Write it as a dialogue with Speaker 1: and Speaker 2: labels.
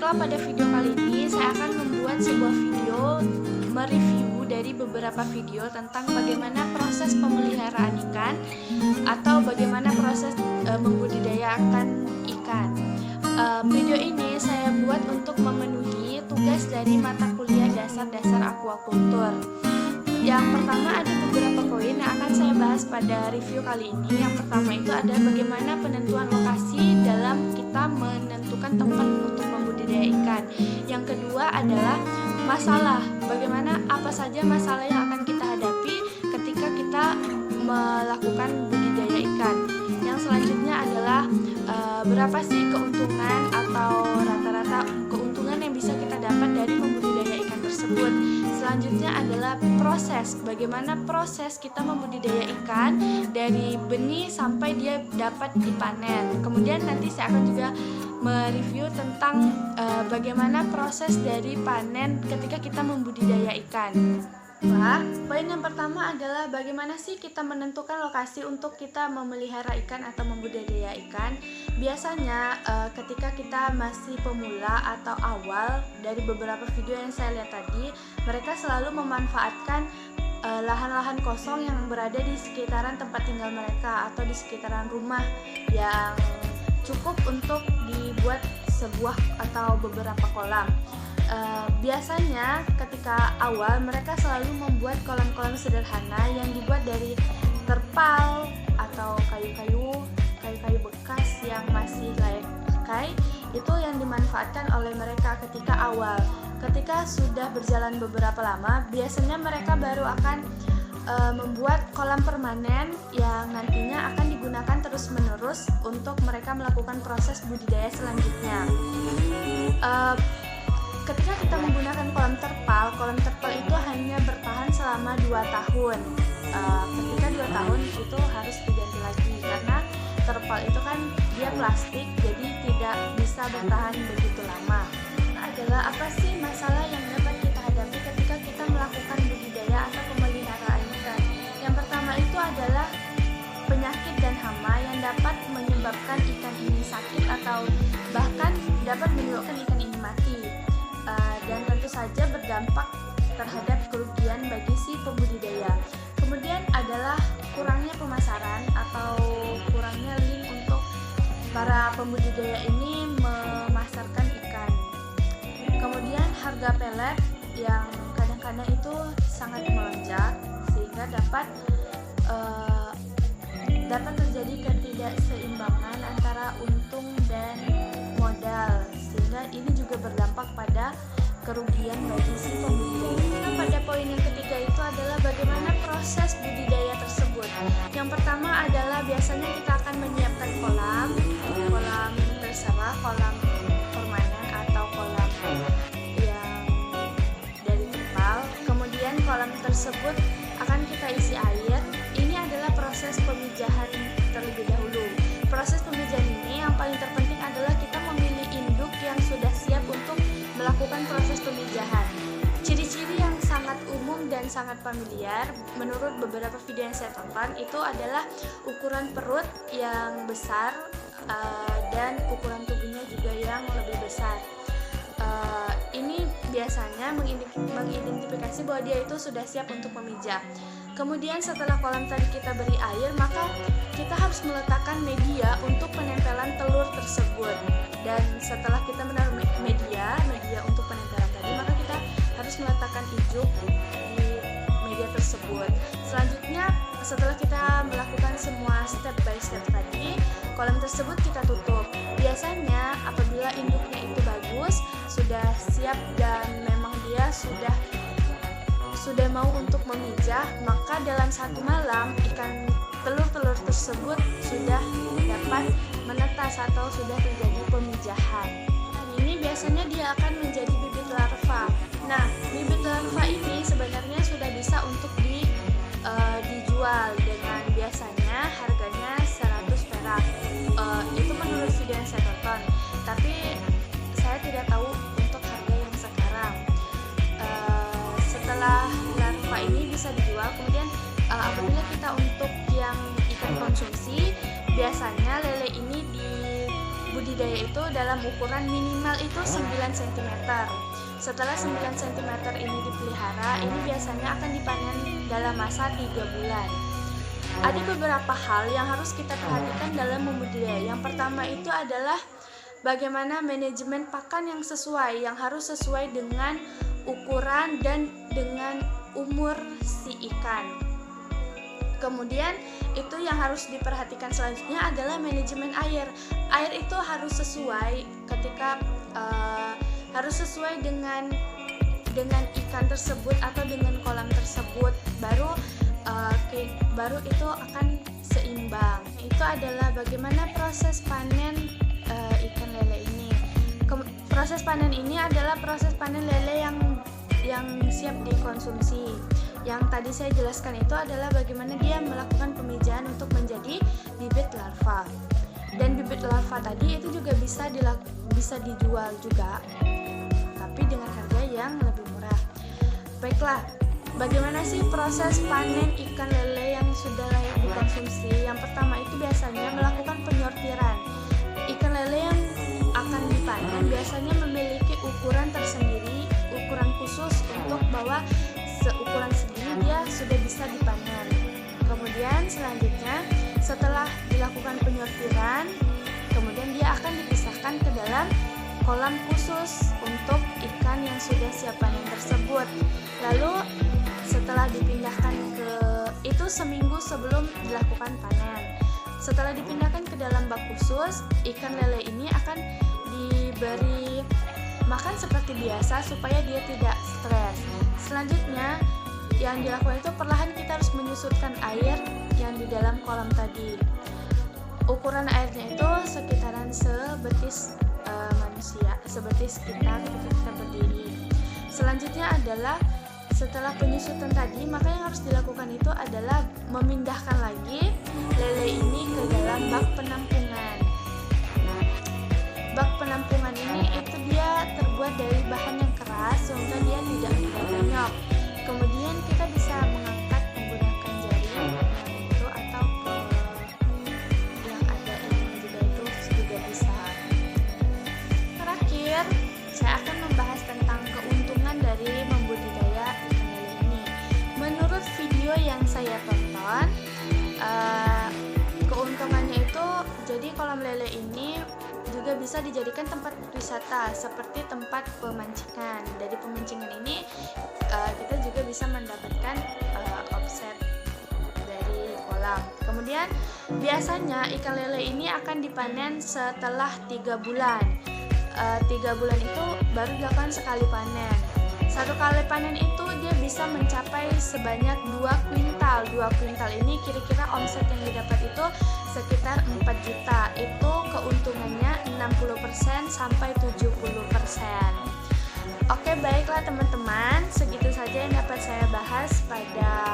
Speaker 1: Maka pada video kali ini saya akan membuat sebuah video mereview dari beberapa video tentang bagaimana proses pemeliharaan ikan atau bagaimana proses membudidayakan ikan. Video ini saya buat untuk memenuhi tugas dari mata kuliah dasar-dasar aquaculture. Yang pertama ada beberapa poin yang akan saya bahas pada review kali ini. Yang pertama itu ada bagaimana penentuan lokasi dalam kita menentukan tempat untuk membudidaya ikan. Yang kedua adalah masalah, bagaimana apa saja masalah yang akan kita hadapi ketika kita melakukan budidaya ikan. Yang selanjutnya adalah berapa sih keuntungan atau rata-rata keuntungan yang bisa kita dapat dari membudidaya ikan tersebut. Selanjutnya adalah proses, bagaimana proses kita membudidaya ikan dari benih sampai dia dapat dipanen. Kemudian nanti saya akan juga mereview tentang bagaimana proses dari panen ketika kita membudidaya ikan. Poin yang pertama adalah bagaimana sih kita menentukan lokasi untuk kita memelihara ikan atau membudidaya ikan. Biasanya ketika kita masih pemula atau awal, dari beberapa video yang saya lihat tadi, mereka selalu memanfaatkan lahan-lahan kosong yang berada di sekitaran tempat tinggal mereka atau di sekitaran rumah yang cukup untuk dibuat sebuah atau beberapa kolam. Biasanya ketika awal mereka selalu membuat kolam-kolam sederhana yang dibuat dari terpal atau kayu-kayu bekas yang masih layak pakai. Itu yang dimanfaatkan oleh mereka ketika awal. Ketika sudah berjalan beberapa lama, biasanya mereka baru akan membuat kolam permanen yang nantinya akan digunakan terus-menerus untuk mereka melakukan proses budidaya selanjutnya. Ketika kita menggunakan kolam terpal itu hanya bertahan selama 2 tahun. Ketika 2 tahun itu harus diganti lagi karena terpal itu kan dia plastik, jadi tidak bisa bertahan begitu lama. Adalah apa sih masalah yang dapat kita hadapi ketika kita melakukan budidaya atau pemeliharaan ikan? Yang pertama itu adalah penyakit dan hama yang dapat menyebabkan ikan ini sakit atau bahkan dapat menyebabkan ikan ini mati. Dan tentu saja berdampak terhadap kerugian bagi si pembudidaya. Kemudian adalah kurangnya pemasaran atau kurangnya link untuk para pembudidaya ini memasarkan ikan. Kemudian harga pelet yang kadang-kadang itu sangat melonjak sehingga dapat terjadi ketidakseimbangan antara untung dan modal, sehingga ini juga berdampak pada kerugian bagi si pembudidaya. Nah, pada poin yang ketiga itu adalah bagaimana proses budidaya tersebut. Yang pertama adalah biasanya kita akan menyiapkan kolam terserah, kolam permanen atau kolam yang dari terpal. Kemudian kolam tersebut akan kita isi air. Ini adalah proses pemijahan terlebih dahulu. Proses pemijahan ini yang paling terpenting adalah kita memilih induk yang sudah siap untuk melakukan proses pemijahan. Ciri-ciri yang sangat umum dan sangat familiar menurut beberapa video yang saya tonton itu adalah ukuran perut yang besar dan ukuran tubuhnya juga yang lebih besar. Ini biasanya mengidentifikasi bahwa dia itu sudah siap untuk memijah. Kemudian setelah kolam tadi kita beri air, maka kita harus meletakkan media untuk penempelan telur tersebut. Dan setelah kita menaruh media untuk penempelan tadi, maka kita harus meletakkan ijuk di media tersebut. Selanjutnya, setelah kita melakukan semua step by step tadi, kolam tersebut kita tutup. Biasanya apabila induknya itu bagus, sudah siap dan memang dia sudah mau untuk memijah, maka dalam 1 malam telur-telur tersebut sudah dapat menetas atau sudah terjadi pemijahan. Ini biasanya dia akan menjadi bibit larva. Nah, bibit larva ini sebenarnya sudah bisa untuk dijual dengan biasanya harganya 100 perak. Itu menurut video yang saya tonton. Tapi saya tidak tahu untuk harga yang sekarang. Setelah larva ini bisa dijual, kemudian apabila kita untuk yang ikan konsumsi, biasanya lele ini budidaya itu dalam ukuran minimal itu 9 cm. Setelah 9 cm ini dipelihara, ini biasanya akan dipanen dalam masa 3 bulan. Ada beberapa hal yang harus kita perhatikan dalam membudidaya. Yang pertama itu adalah bagaimana manajemen pakan yang sesuai, yang harus sesuai dengan ukuran dan dengan umur si ikan. Kemudian itu yang harus diperhatikan selanjutnya adalah manajemen air. Air itu harus sesuai ketika harus sesuai dengan ikan tersebut atau dengan kolam tersebut, baru itu akan seimbang. Itu adalah bagaimana proses panen ikan lele ini. Proses panen ini adalah proses panen lele yang siap dikonsumsi. Yang tadi saya jelaskan itu adalah bagaimana dia melakukan pemijahan untuk menjadi bibit larva. Dan bibit larva tadi itu juga bisa dijual juga, tapi dengan harga yang lebih murah. Baiklah, bagaimana sih proses panen ikan lele yang sudah layak dikonsumsi? Yang pertama itu biasanya melakukan penyortiran. Ikan lele yang akan dipanen biasanya memiliki ukuran tersendiri, ukuran khusus untuk bahwa seukuran segini dia sudah bisa dipanen. Kemudian selanjutnya setelah dilakukan penyortiran, kemudian dia akan dipisahkan ke dalam kolam khusus untuk ikan yang sudah siap panen tersebut. Lalu setelah dipindahkan itu seminggu sebelum dilakukan panen. Setelah dipindahkan ke dalam bak khusus, ikan lele ini akan diberi makan seperti biasa supaya dia tidak stres. Selanjutnya yang dilakukan itu perlahan kita harus menyusutkan air yang di dalam kolam tadi. Ukuran airnya itu sekitaran sebetis manusia, sebetis kita ketika kita berdiri. Selanjutnya adalah setelah penyusutan tadi, maka yang harus dilakukan itu adalah memindahkan lagi lele ini ke dalam bak penampungan. Bak penampungan ini itu dia terbuat dari bahan yang keras sehingga dia tidak mudah bonyok. Kemudian kita bisa mengangkat menggunakan jari itu atau yang ada ini juga bisa. Terakhir, saya akan membahas tentang keuntungan dari membudidaya ikan lele ini. Menurut video yang saya tonton, keuntungannya itu jadi kolam lele ini juga bisa dijadikan tempat wisata seperti tempat pemancingan. Dari pemancingan ini kita juga bisa mendapatkan omset dari kolam. Kemudian biasanya ikan lele ini akan dipanen setelah 3 bulan. 3 bulan itu baru dilakukan sekali panen. Satu kali panen itu dia bisa mencapai sebanyak 2 kuintal. 2 kuintal ini kira-kira omset yang didapat itu sekitar 4 juta. Itu keuntungannya 60% sampai 70%. Oke, baiklah teman-teman, segitu saja yang dapat saya bahas pada